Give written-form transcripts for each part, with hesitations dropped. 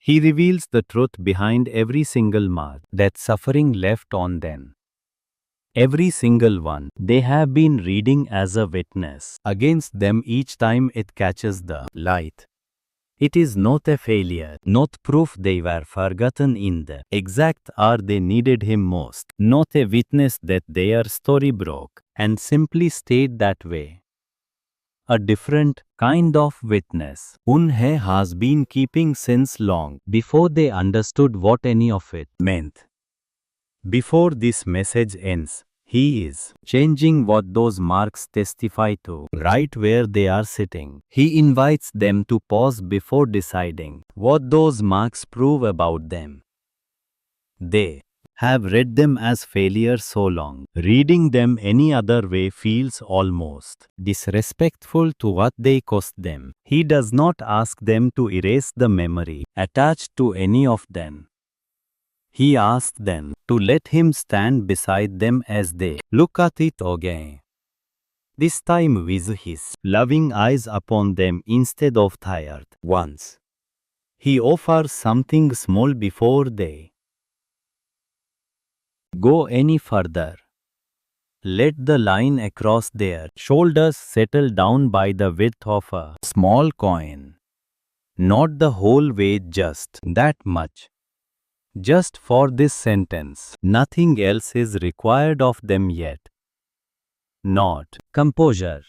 He reveals the truth behind every single mark that suffering left on them. Every single one they have been reading as a witness against them each time it catches the light. It is not a failure, not proof they were forgotten in the exact hour they needed him most, not a witness that their story broke and simply stayed that way. A different kind of witness Unhe has been keeping since long before they understood what any of it meant. Before this message ends, he is changing what those marks testify to right where they are sitting. He invites them to pause before deciding what those marks prove about them. They have read them as failure so long. Reading them any other way feels almost disrespectful to what they cost them. He does not ask them to erase the memory attached to any of them. He asked them to let him stand beside them as they look at it again. This time with his loving eyes upon them instead of tired ones. He offers something small before they go any further. Let the line across their shoulders settle down by the width of a small coin. Not the whole way, just that much. Just for this sentence, nothing else is required of them yet. Not composure.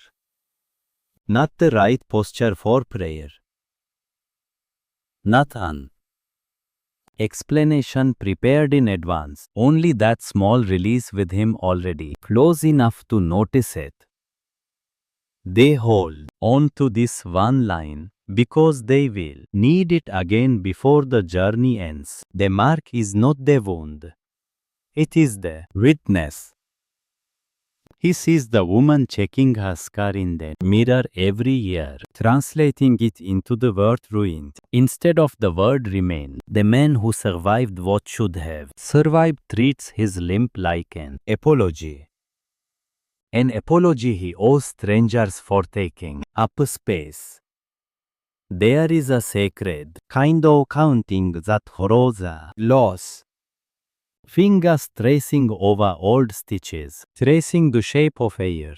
Not the right posture for prayer. Not an explanation prepared in advance, only that small release with him already close enough to notice it. They hold on to this one line because they will need it again before the journey ends. The mark is not the wound, it is the witness. He sees the woman checking her scar in the mirror every year, translating it into the word ruined instead of the word remain. The man who survived what should have survived treats his limp like an apology. An apology he owes strangers for taking up space. There is a sacred kind of counting that follows a loss. Fingers tracing over old stitches, tracing the shape of a year.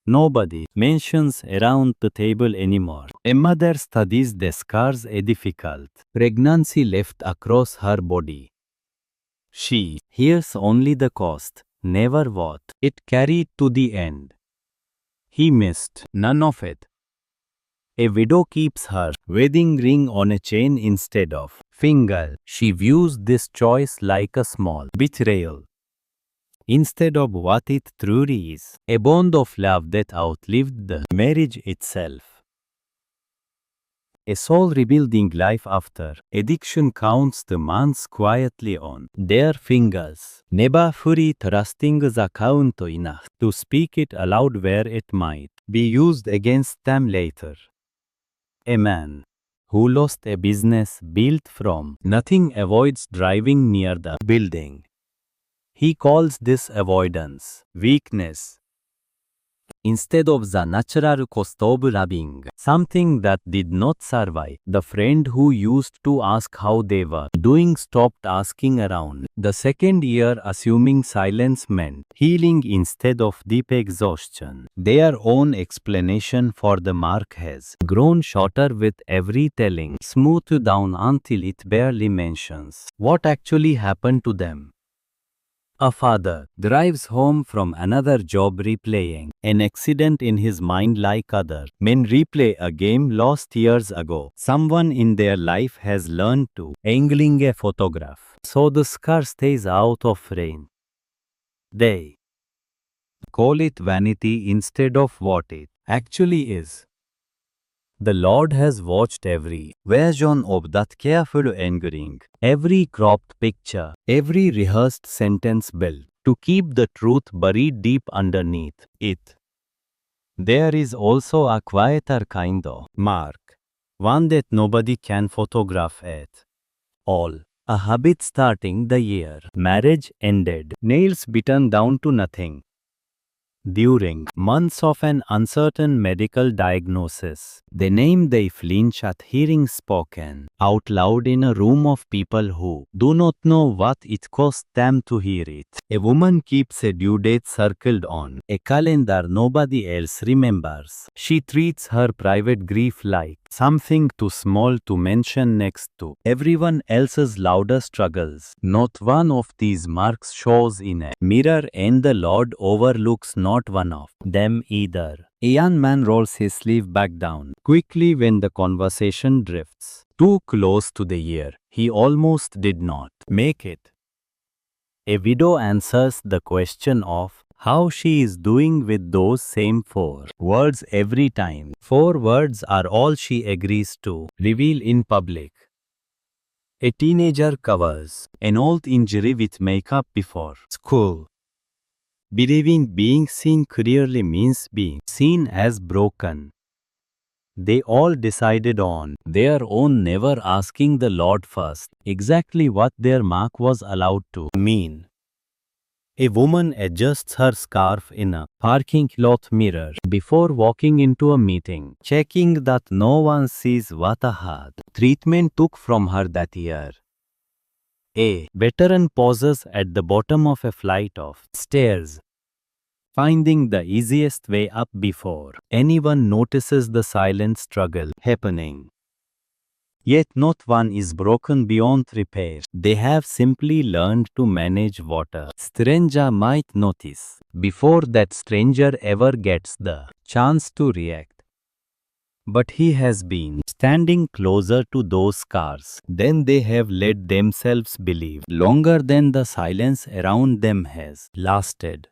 Nobody mentions around the table anymore. A mother studies the scars a difficult pregnancy left across her body. She hears only the cost, never what it carried to the end. He missed none of it. A widow keeps her wedding ring on a chain instead of finger. She views this choice like a small betrayal instead of what it truly is, a bond of love that outlived the marriage itself. A soul rebuilding life after addiction counts the months quietly on their fingers, never fully trusting the count enough to speak it aloud where it might be used against them later. A man who lost a business built from nothing avoids driving near the building. He calls this avoidance weakness instead of the natural cost of loving something that did not survive. The friend who used to ask how they were doing stopped asking around the second year, assuming silence meant healing instead of deep exhaustion. Their own explanation for the mark has grown shorter with every telling, smoothed down until it barely mentions what actually happened to them. A father drives home from another job replaying an accident in his mind like other men replay a game lost years ago. Someone in their life has learned to angling a photograph so the scar stays out of frame. They call it vanity instead of what it actually is. The Lord has watched every version of that careful angering, every cropped picture, every rehearsed sentence built to keep the truth buried deep underneath it. There is also a quieter kind of mark, one that nobody can photograph at all. A habit starting the year marriage ended, nails bitten down to nothing. During months of an uncertain medical diagnosis, the name they flinch at hearing spoken out loud in a room of people who do not know what it cost them to hear it. A woman keeps a due date circled on a calendar nobody else remembers. She treats her private grief like something too small to mention next to everyone else's louder struggles. Not one of these marks shows in a mirror, and the Lord overlooks not one of them either. A young man rolls his sleeve back down quickly when the conversation drifts too close to the ear. He almost did not make it. A widow answers the question of how she is doing with those same 4 words every time. 4 words are all she agrees to reveal in public. A teenager covers an old injury with makeup before school, believing being seen clearly means being seen as broken. They all decided on their own, never asking the Lord first exactly what their mark was allowed to mean. A woman adjusts her scarf in a parking lot mirror before walking into a meeting, checking that no one sees what a hard treatment took from her that year. A veteran pauses at the bottom of a flight of stairs, finding the easiest way up before anyone notices the silent struggle happening. Yet not one is broken beyond repair. They have simply learned to manage what a stranger might notice before that stranger ever gets the chance to react. But he has been standing closer to those scars than they have let themselves believe, longer than the silence around them has lasted.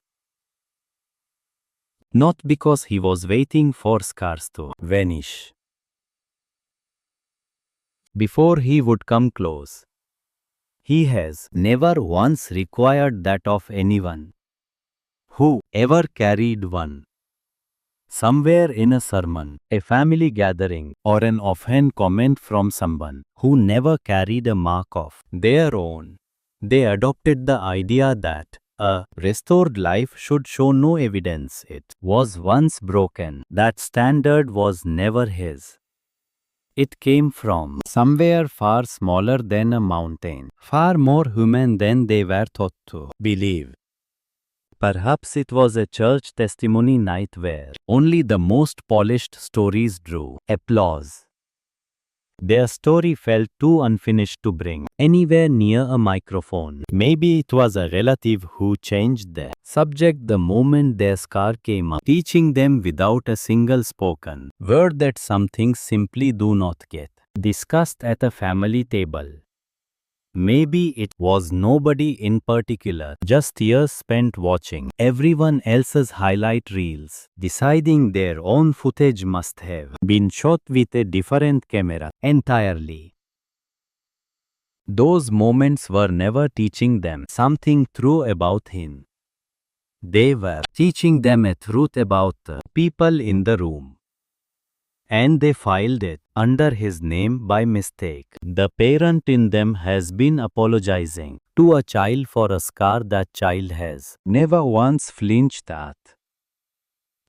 Not because he was waiting for scars to vanish before he would come close. He has never once required that of anyone who ever carried one. Somewhere in a sermon, a family gathering, or an offhand comment from someone who never carried a mark of their own, they adopted the idea that a restored life should show no evidence it was once broken. That standard was never his. It came from somewhere far smaller than a mountain, far more human than they were taught to believe. Perhaps it was a church testimony night where only the most polished stories drew applause. Their story felt too unfinished to bring anywhere near a microphone. Maybe it was a relative who changed the subject the moment their scar came up, teaching them without a single spoken word that some things simply do not get discussed at a family table. Maybe it was nobody in particular, just years spent watching everyone else's highlight reels, deciding their own footage must have been shot with a different camera entirely. Those moments were never teaching them something true about him. They were teaching them a truth about the people in the room. And they filed it under his name by mistake. The parent in them has been apologizing to a child for a scar that child has never once flinched at.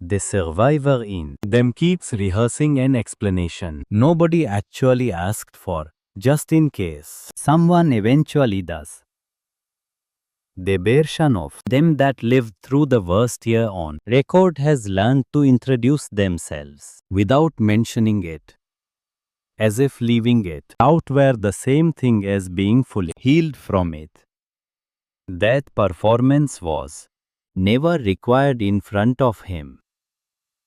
The survivor in them keeps rehearsing an explanation nobody actually asked for, just in case someone eventually does. The version of them that lived through the worst year on record has learned to introduce themselves without mentioning it, as if leaving it out were the same thing as being fully healed from it. That performance was never required in front of him.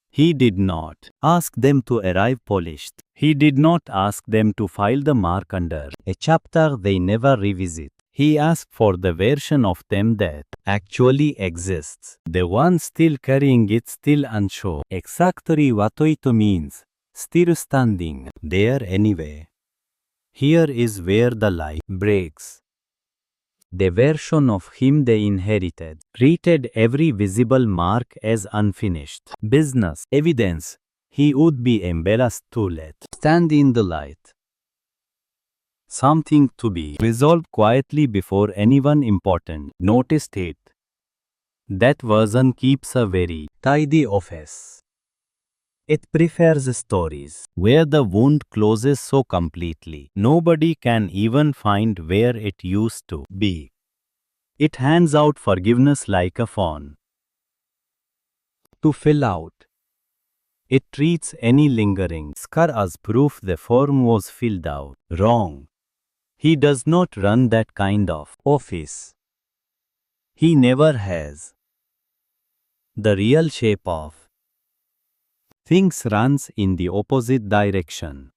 He did not ask them to arrive polished. He did not ask them to file the mark under a chapter they never revisit. He asked for the version of them that actually exists, the one still carrying it, still unsure exactly what it means, still standing there anyway. Here is where the lie breaks. The version of him they inherited treated every visible mark as unfinished business, evidence he would be embarrassed to let stand in the light. Something to be resolved quietly before anyone important noticed it. That version keeps a very tidy office. It prefers stories where the wound closes so completely nobody can even find where it used to be. It hands out forgiveness like a phone to fill out. It treats any lingering scar as proof the form was filled out. Wrong. He does not run that kind of office. He never has. The real shape of things runs in the opposite direction.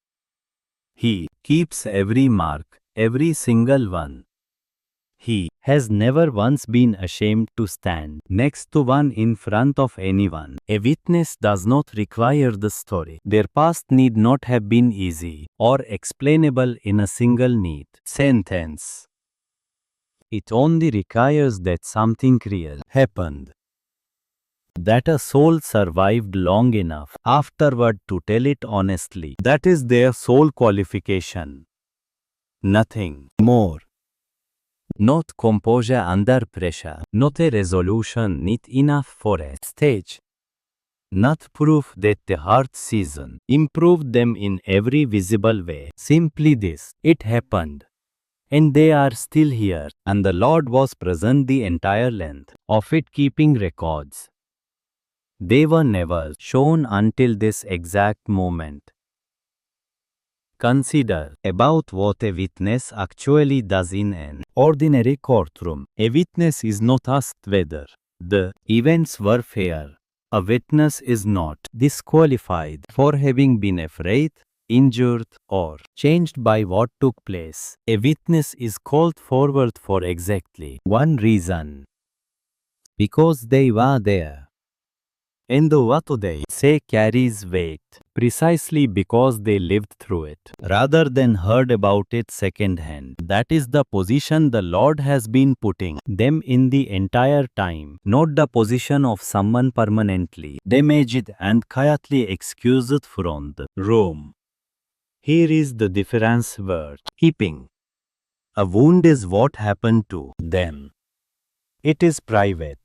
He keeps every mark, every single one. He has never once been ashamed to stand next to one in front of anyone. A witness does not require the story. Their past need not have been easy or explainable in a single neat sentence. It only requires that something real happened, that a soul survived long enough afterward to tell it honestly. That is their sole qualification. Nothing more. Not composure under pressure, not a resolution neat enough for a stage. Not proof that the hard season improved them in every visible way. Simply this: it happened. And they are still here, and the Lord was present the entire length of it, keeping records. They were never shown until this exact moment. Consider about what a witness actually does in an ordinary courtroom. A witness is not asked whether the events were fair. A witness is not disqualified for having been afraid, injured, or changed by what took place. A witness is called forward for exactly one reason: because they were there. And what they say carries weight, precisely because they lived through it, rather than heard about it secondhand. That is the position the Lord has been putting them in the entire time, not the position of someone permanently damaged and quietly excused from the room. Here is the difference worth keeping. A wound is what happened to them. It is private.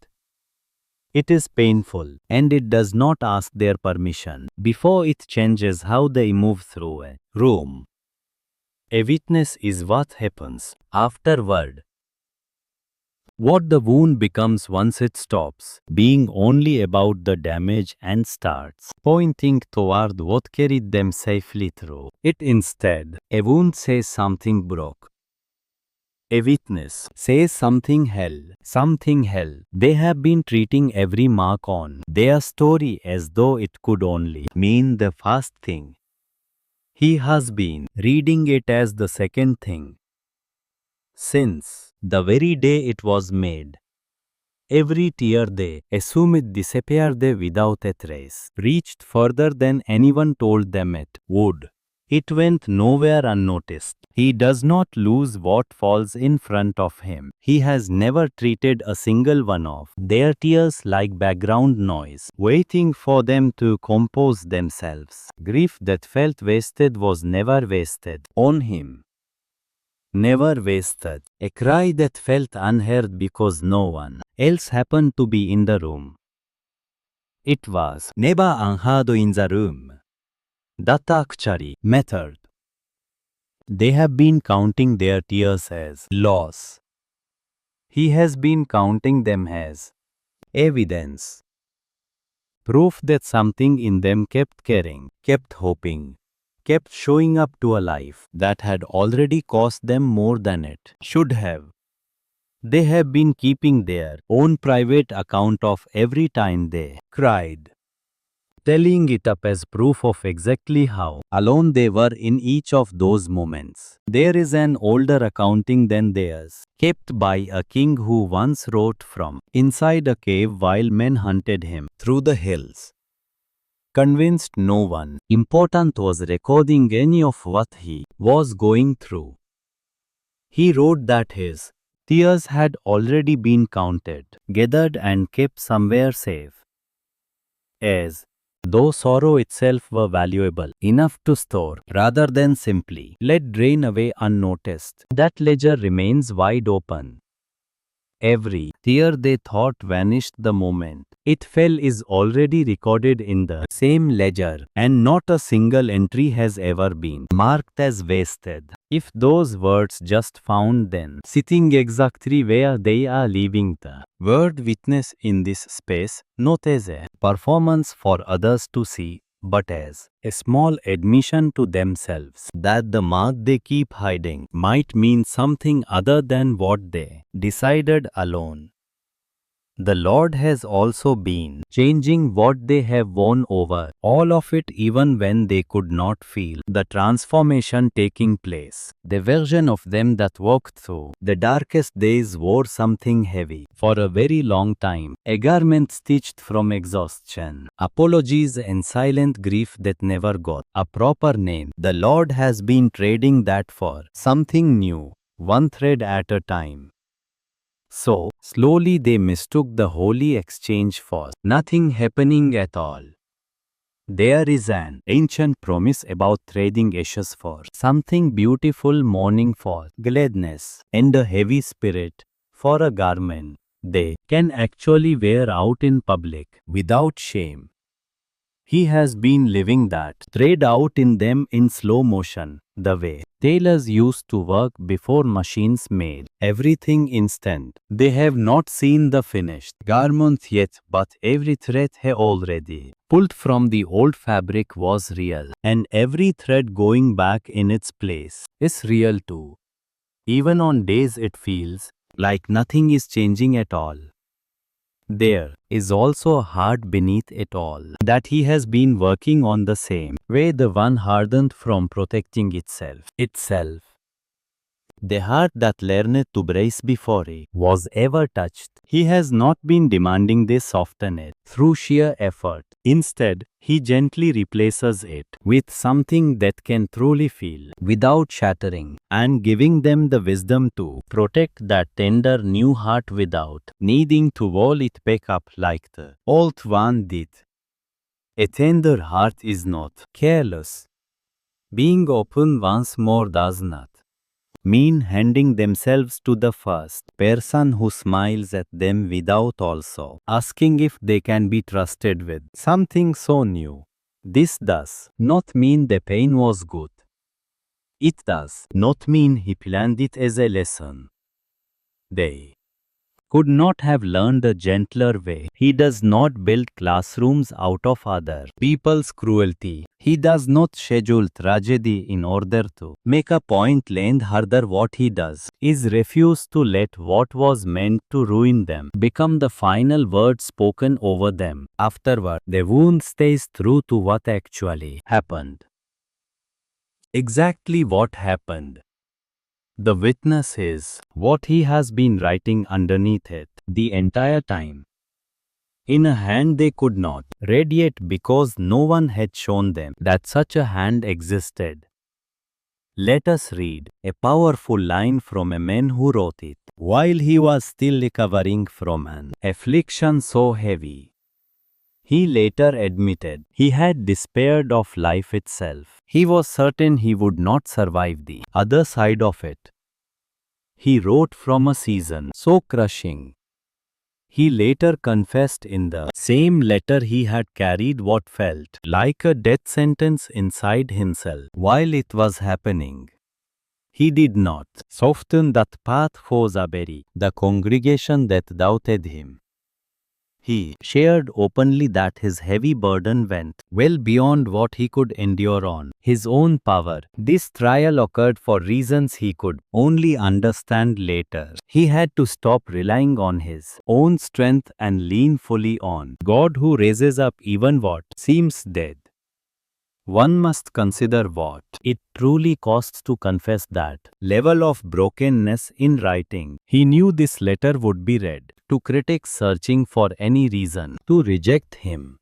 It is painful, and it does not ask their permission before it changes how they move through a room. A witness is what happens afterward. What the wound becomes once it stops being only about the damage and starts pointing toward what carried them safely through it instead. A wound says something broke. A witness says something hell. They have been treating every mark on their story as though it could only mean the first thing. He has been reading it as the second thing since the very day it was made. Every tear they assume it disappeared without a trace, reached further than anyone told them it would. It went nowhere unnoticed. He does not lose what falls in front of him. He has never treated a single one of their tears like background noise, waiting for them to compose themselves. Grief that felt wasted was never wasted on him. Never wasted. A cry that felt unheard because no one else happened to be in the room. It was never unheard in the room. That actually mattered. They have been counting their tears as loss. He has been counting them as evidence. Proof that something in them kept caring, kept hoping, kept showing up to a life that had already cost them more than it should have. They have been keeping their own private account of every time they cried, telling it up as proof of exactly how alone they were in each of those moments. There is an older accounting than theirs, kept by a king who once wrote from inside a cave while men hunted him through the hills, convinced no one important was recording any of what he was going through. He wrote that his tears had already been counted, gathered and kept somewhere safe, as though sorrow itself were valuable enough to store rather than simply let drain away unnoticed. That ledger remains wide open. Every tear they thought vanished the moment it fell is already recorded in the same ledger, and not a single entry has ever been marked as wasted. If those words just found then, sitting exactly where they are leaving the word witness in this space, not as a performance for others to see, but as a small admission to themselves that the mark they keep hiding might mean something other than what they decided alone. The Lord has also been changing what they have won over, all of it even when they could not feel the transformation taking place. The version of them that walked through the darkest days wore something heavy for a very long time, a garment stitched from exhaustion, apologies and silent grief that never got a proper name. The Lord has been trading that for something new, one thread at a time. So, slowly they mistook the holy exchange for nothing happening at all. There is an ancient promise about trading ashes for something beautiful, mourning for gladness, and a heavy spirit for a garment they can actually wear out in public without shame. He has been living that trade out in them in slow motion, the way tailors used to work before machines made everything instant. They have not seen the finished garment yet, but every thread he already pulled from the old fabric was real, and every thread going back in its place is real too. Even on days it feels like nothing is changing at all. There is also a heart beneath it all that he has been working on the same way the one hardened from protecting itself. The heart that learned to brace before he was ever touched. He has not been demanding they soften it through sheer effort. Instead, he gently replaces it with something that can truly feel without shattering, and giving them the wisdom to protect that tender new heart without needing to wall it back up like the old one did. A tender heart is not careless. Being open once more does not mean handing themselves to the first person who smiles at them without also asking if they can be trusted with something so new. This does not mean the pain was good. It does not mean he planned it as a lesson. They could not have learned a gentler way. He does not build classrooms out of other people's cruelty. He does not schedule tragedy in order to make a point land harder. What he does is refuse to let what was meant to ruin them become the final word spoken over them. Afterward, the wound stays true to what actually happened. Exactly what happened. The witness is what he has been writing underneath it the entire time. In a hand they could not read yet because no one had shown them that such a hand existed. Let us read a powerful line from a man who wrote it while he was still recovering from an affliction so heavy. He later admitted he had despaired of life itself. He was certain he would not survive the other side of it. He wrote from a season so crushing. He later confessed in the same letter he had carried what felt like a death sentence inside himself while it was happening. He did not soften that path for Zaberi, the congregation that doubted him. He shared openly that his heavy burden went well beyond what he could endure on his own power. This trial occurred for reasons he could only understand later. He had to stop relying on his own strength and lean fully on God who raises up even what seems dead. One must consider what it truly costs to confess that level of brokenness in writing. He knew this letter would be read to critics searching for any reason to reject him.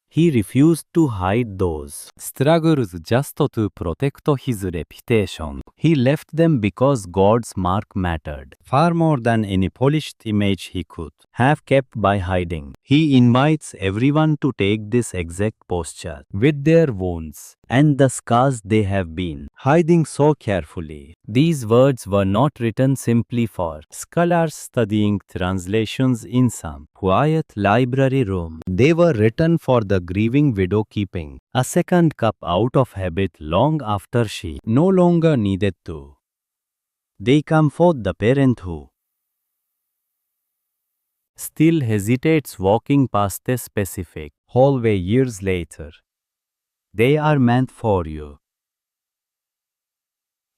He refused to hide those struggles just to protect his reputation. He left them because God's mark mattered far more than any polished image he could have kept by hiding. He invites everyone to take this exact posture with their wounds and the scars they have been hiding so carefully. These words were not written simply for scholars studying translations in some quiet library room. They were written for the grieving widow keeping a second cup out of habit long after she no longer needed to. They comfort the parent who still hesitates walking past a specific hallway years later. They are meant for you.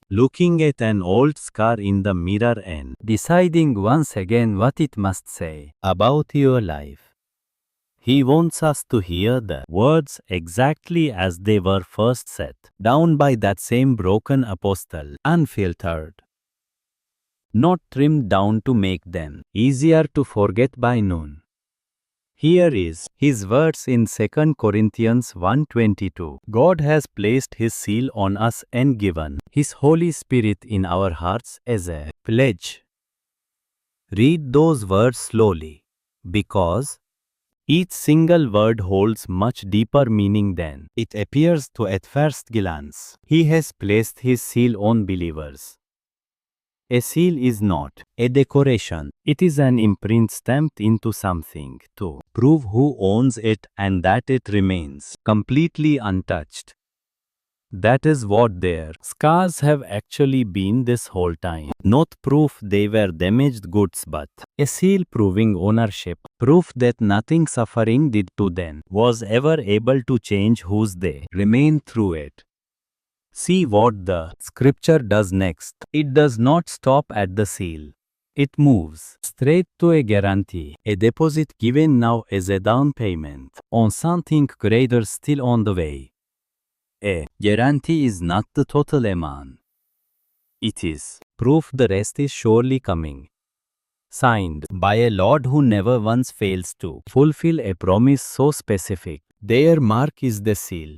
Looking at an old scar in the mirror and deciding once again what it must say about your life. He wants us to hear the words exactly as they were first set down by that same broken apostle, unfiltered, not trimmed down to make them easier to forget by noon. Here is his words in 2 Corinthians 1:22. God has placed his seal on us and given his Holy Spirit in our hearts as a pledge. Read those words slowly, because each single word holds much deeper meaning than it appears to at first glance. He has placed his seal on believers. A seal is not a decoration. It is an imprint stamped into something to prove who owns it and that it remains completely untouched. That is what their scars have actually been this whole time. Not proof they were damaged goods, but a seal proving ownership. Proof that nothing suffering did to them was ever able to change whose they remain through it. See what the scripture does next. It does not stop at the seal. It moves straight to a guarantee, a deposit given now as a down payment on something greater still on the way. A guarantee is not the total amount. It is proof the rest is surely coming. Signed by a Lord who never once fails to fulfill a promise so specific. Their mark is the seal.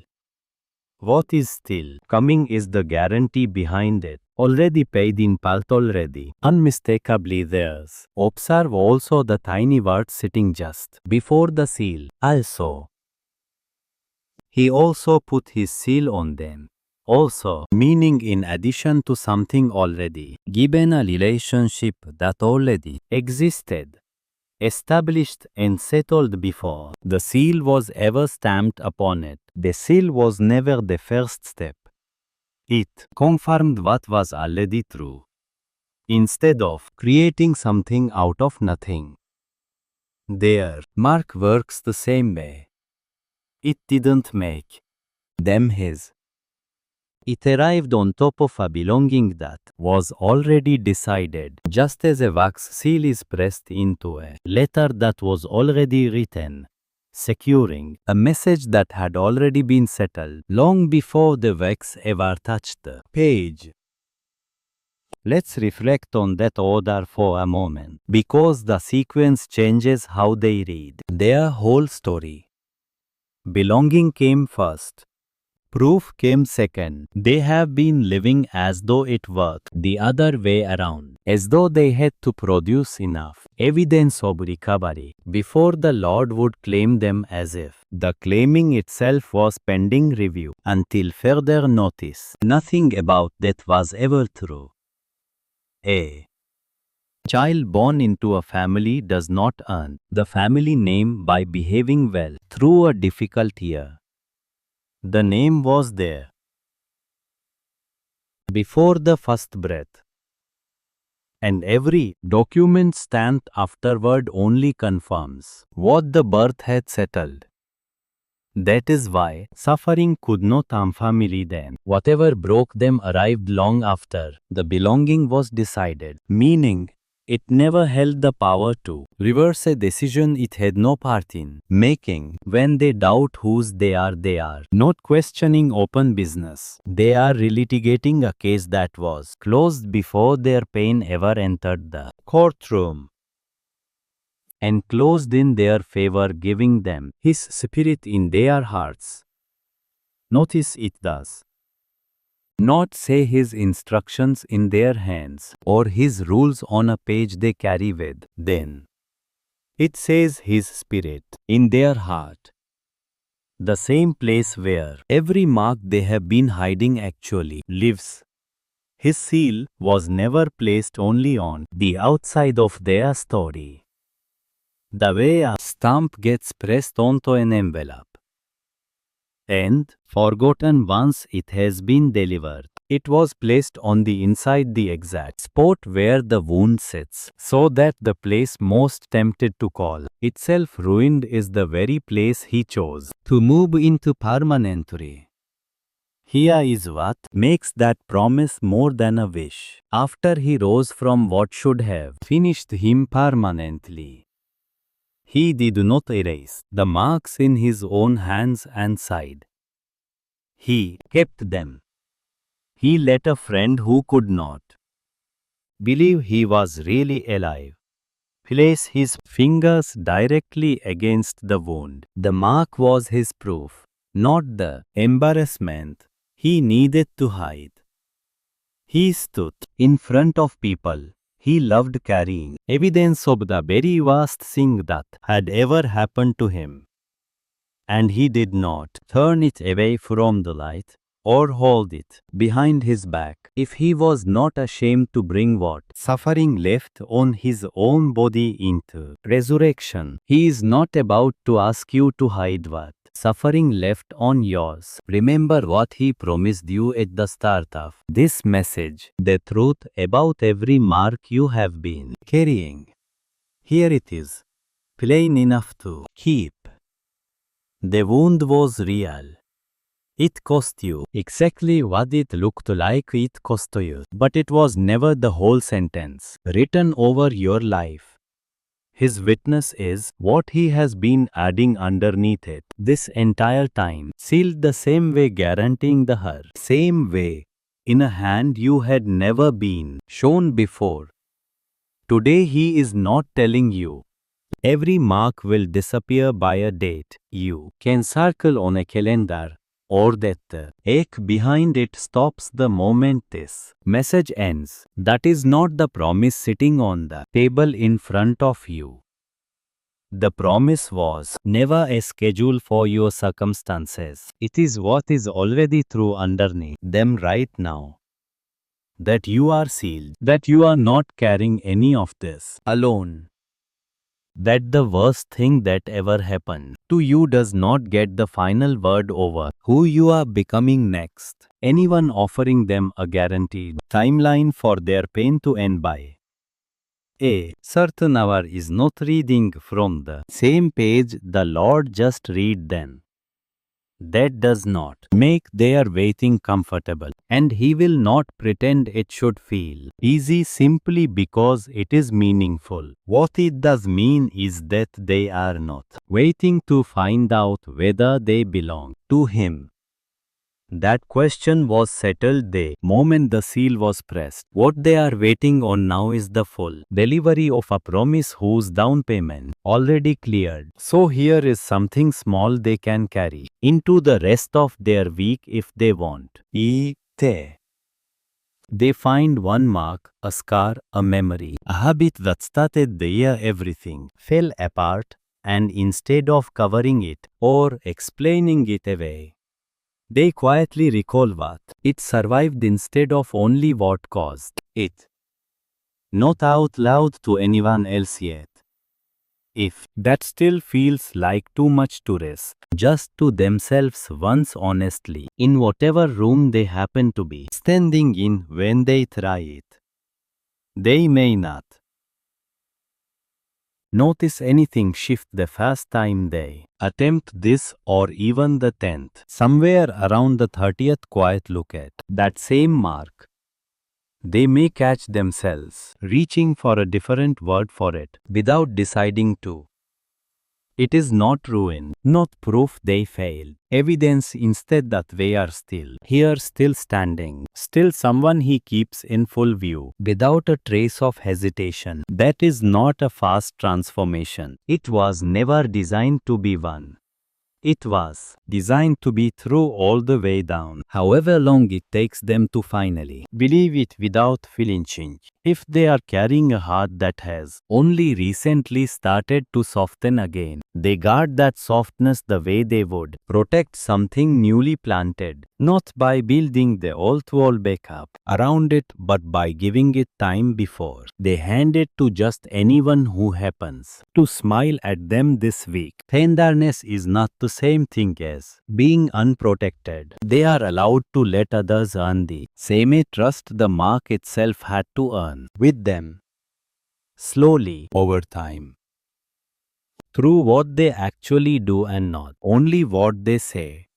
What is still coming is the guarantee behind it, already paid in part, already unmistakably theirs. Observe also the tiny word sitting just before the seal. Also. He also put his seal on them. Also, meaning in addition to something already given, a relationship that already existed, established and settled before the seal was ever stamped upon it. The seal was never the first step. It confirmed what was already true, instead of creating something out of nothing. Their mark works the same way. It didn't make them his. It arrived on top of a belonging that was already decided, just as a wax seal is pressed into a letter that was already written, securing a message that had already been settled long before the wax ever touched the page. Let's reflect on that order for a moment, because the sequence changes how they read their whole story. Belonging came first. Proof came second. They have been living as though it worked the other way around, as though they had to produce enough evidence of recovery before the Lord would claim them, as if the claiming itself was pending review until further notice. Nothing about that was ever true. A child born into a family does not earn the family name by behaving well through a difficult year. The name was there before the first breath, and every document stamped afterward only confirms what the birth had settled. That is why suffering could not harm family then. Whatever broke them arrived long after the belonging was decided, meaning it never held the power to reverse a decision it had no part in making. When they doubt whose they are not questioning open business. They are relitigating a case that was closed before their pain ever entered the courtroom, and closed in their favor, giving them his spirit in their hearts. Notice it does not say his instructions in their hands or his rules on a page they carry with them. It says his spirit in their heart. The same place where every mark they have been hiding actually lives. His seal was never placed only on the outside of their story. The way a stamp gets pressed onto an envelope and forgotten once it has been delivered. It was placed on the inside the exact spot where the wound sits, so that the place most tempted to call itself ruined is the very place he chose to move into permanently. Here is what makes that promise more than a wish. After he rose from what should have finished him permanently, he did not erase the marks in his own hands and side. He kept them. He let a friend who could not believe he was really alive place his fingers directly against the wound. The mark was his proof, not the embarrassment he needed to hide. He stood in front of people he loved carrying evidence of the very worst thing that had ever happened to him. And he did not turn it away from the light or hold it behind his back. If he was not ashamed to bring what suffering left on his own body into resurrection, he is not about to ask you to hide what suffering left on yours. Remember what he promised you at the start of this message, the truth about every mark you have been carrying. Here it is, plain enough to keep. The wound was real. It cost you exactly what it looked like it cost you, but it was never the whole sentence written over your life. His witness is what he has been adding underneath it this entire time, sealed the same way, guaranteeing the her same way, in a hand you had never been shown before. Today he is not telling you every mark will disappear by a date you can circle on a calendar, or that the ache behind it stops the moment this message ends. That is not the promise sitting on the table in front of you. The promise was never a schedule for your circumstances. It is what is already true underneath them right now. That you are sealed, that you are not carrying any of this alone. That the worst thing that ever happened to you does not get the final word over who you are becoming next. Anyone offering them a guaranteed timeline for their pain to end by a certain hour is not reading from the same page the Lord just read then. That does not make their waiting comfortable, and he will not pretend it should feel easy simply because it is meaningful. What it does mean is that they are not waiting to find out whether they belong to him. That question was settled the moment the seal was pressed. What they are waiting on now is the full delivery of a promise whose down payment already cleared. So here is something small they can carry into the rest of their week if they want. They find one mark, a scar, a memory, a habit that started the year everything fell apart, and instead of covering it or explaining it away, they quietly recall what it survived instead of only what caused it. Not out loud to anyone else yet. If that still feels like too much to risk, just to themselves once honestly, in whatever room they happen to be standing in when they try it. They may not notice anything shift the first time they attempt this, or even the 10th. Somewhere around the 30th quiet look at that same mark, they may catch themselves reaching for a different word for it without deciding to. It is not ruin, not proof they failed. Evidence instead that they are still here, still standing, still someone he keeps in full view, without a trace of hesitation. That is not a fast transformation. It was never designed to be one. It was designed to be through all the way down, however long it takes them to finally believe it without flinching. If they are carrying a heart that has only recently started to soften again, They guard that softness the way they would protect something newly planted, not by building the old wall back up around it, but by giving it time before they hand it to just anyone who happens to smile at them this week. Tenderness is not the same thing as being unprotected. They are allowed to let others earn the same trust the mark itself had to earn with them, slowly over time, through what they actually do and not only what they say.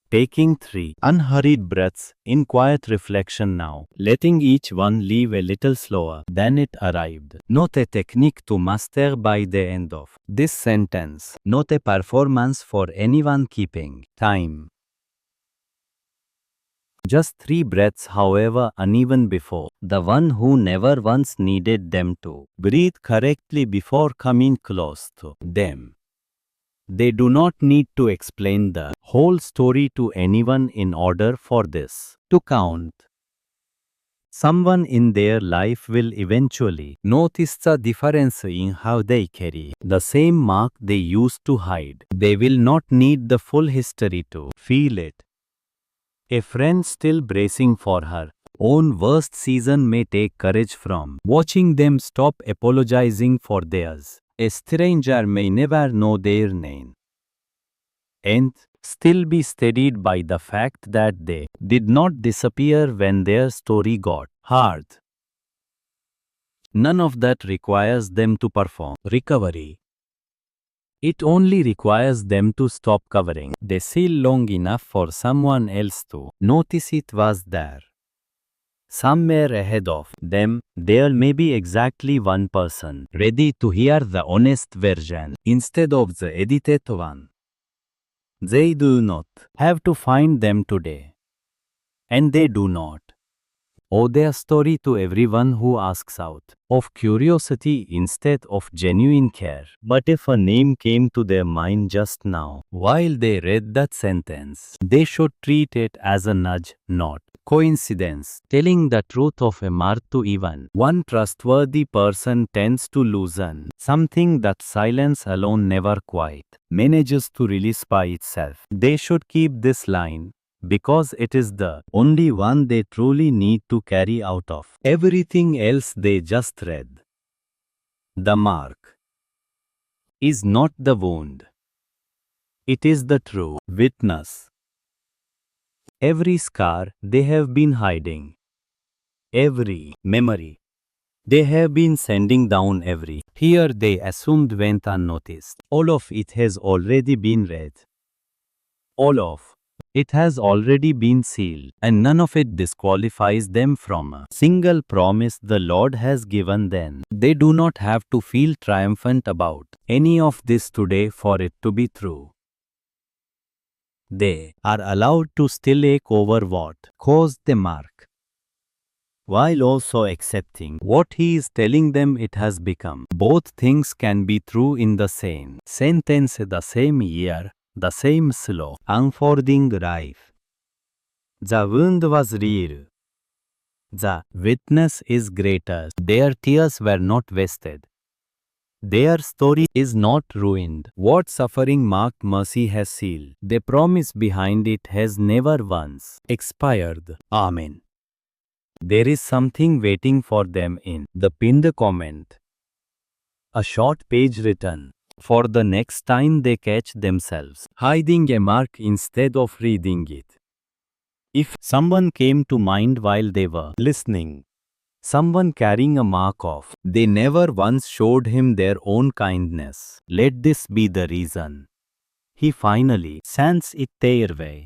Taking 3 unhurried breaths in quiet reflection now, letting each one leave a little slower than it arrived. Not a technique to master by the end of this sentence, not a performance for anyone keeping time. Just 3 breaths, however uneven before, the one who never once needed them to breathe correctly before coming close to them. They do not need to explain the whole story to anyone in order for this to count. Someone in their life will eventually notice the difference in how they carry the same mark they used to hide. They will not need the full history to feel it. A friend still bracing for her own worst season may take courage from watching them stop apologizing for theirs. A stranger may never know their name and still be steadied by the fact that they did not disappear when their story got hard. None of that requires them to perform recovery. It only requires them to stop covering the seal long enough for someone else to notice it was there. Somewhere ahead of them, there may be exactly one person ready to hear the honest version instead of the edited one. They do not have to find them today. And they do not owe their story to everyone who asks out of curiosity instead of genuine care. But if a name came to their mind just now, while they read that sentence, they should treat it as a nudge, not coincidence. Telling the truth of a mark to even one trustworthy person tends to loosen something that silence alone never quite manages to release by itself. They should keep this line because it is the only one they truly need to carry out of everything else they just read. The mark is not the wound. It is the true witness. Every scar they have been hiding, every memory they have been sending down, every tear they assumed went unnoticed, all of it has already been read. All of it has already been sealed, and none of it disqualifies them from a single promise the Lord has given them. They do not have to feel triumphant about any of this today for it to be true. They are allowed to still ache over what caused the mark, while also accepting what He is telling them it has become. Both things can be true in the same sentence, the same year, the same slow, unfolding life. The wound was real. The witness is greater. Their tears were not wasted. Their story is not ruined. What suffering marked mercy has sealed, the promise behind it has never once expired. Amen. There is something waiting for them in the pinned comment. A short page written for the next time they catch themselves hiding a mark instead of reading it. If someone came to mind while they were listening, someone carrying a mark of they never once showed him their own kindness, let this be the reason He finally sends it their way.